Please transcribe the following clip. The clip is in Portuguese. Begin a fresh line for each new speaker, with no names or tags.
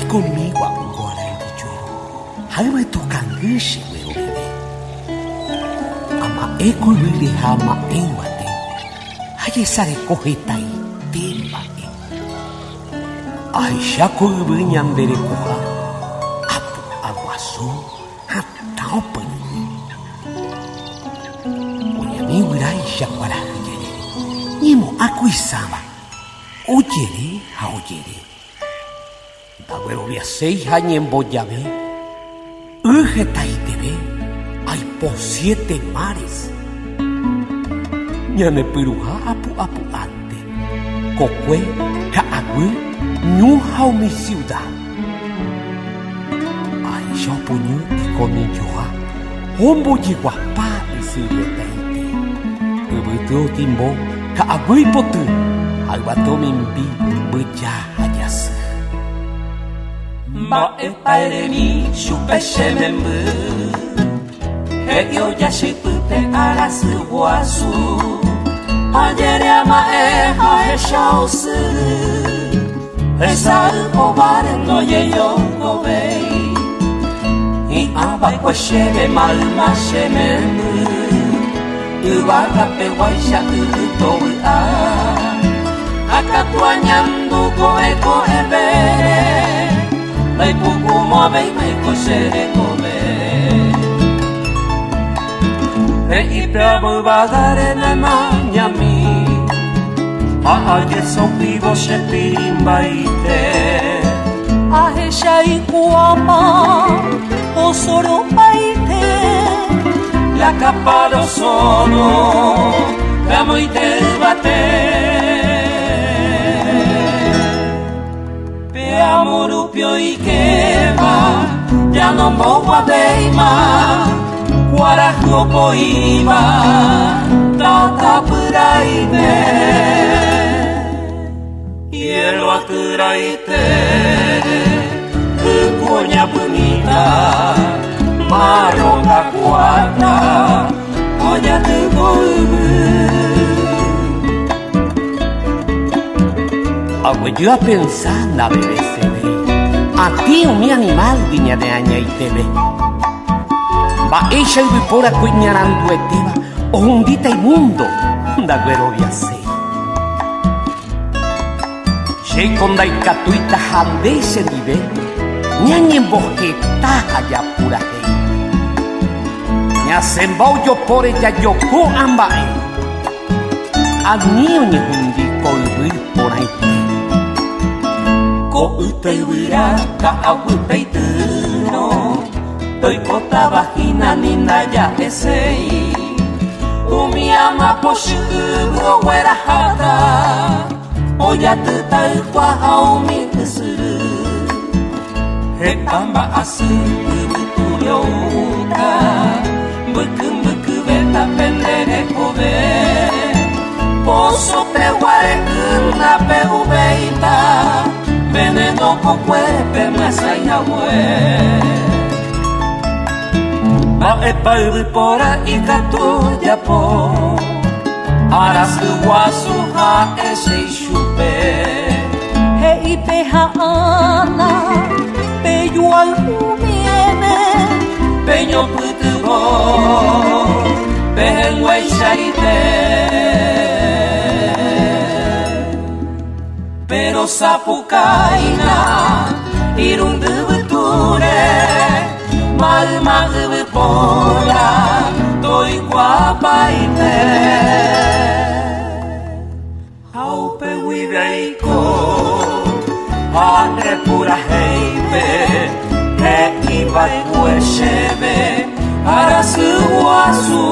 conmigo agora yo. Hama tokangushi wero bebe. Ama eko lili hama enwate. Haye sare kohetai temba e. Aisha kubunyam bere koha. Apu awaso hatao pani. Onyami wiraisha wala hajere. Nimo akuisama. Oyere ha oyere. Dagüero via 6 años en Boyabé. Ujetaitebe. Hay por 7 mares. Ñane piruja apu apu ante. Cocue, jaagüe, ñujao mi ciudad. Ay, yo puñu y con mi yoja. Hombo yiguapá y sirvetaite. Ubuteo timbo, jaagüe potu. Albato mimbi, buya hayase.
Ma e paere mi shupeshe membu. He yo yashi pute arasu wasu. Hajere ama e ha e shausu. E sa ubare no ye yo gobei. I aba kwa shebe malma shemembu. Uwaga pe waisha uto a. Akatuanyando koe koe bere. Mai puku mobe mai kosere kobe. E iprabu bagare na manyami. Aage so vivo shetimba ite.
Ahe shai kuama osoro paite.
La capa do sono Kamo ite bate. Amorupio y quema, ya no mowa beima, guarajo poima, tata puraite, hielo aturaite, cuña bonita, maroca cuata, oya tu
Yo a pensar na bebé se ve. A ti o mi animal diña de aña y te ve. Va ella y vipora cuñarando etiva. O hundita inmundo. Da güero via sei. Shei con da icatuita hande se vive. Ñañe en bojeta allá pura hei. Ña sembao yo por ella yo ko ambae. A niño ñe hundico y vil por ahí.
Ko utei wira ka awutei tuno. Toi kota vagina nina ya esei. Umi ama poshu ugo wera hata. Oya tuta ukwa haumi kusuru. He amba asu ubutu yoka. Buku buku beta pendere kobe. Poso te ware kuna pe ubeita. Veneno con cuerpe masa y abue. Va e paru pora y katu ya po. Arasu wasu ha ese chupe.
He ipe ha ana, pe yual umiene.
Peño putugo, penwe shaite. Pero sapukaina irundu beture malma bepora toi guapaite au pe wideiko ane pura heibe he iba kueshebe arasu wasu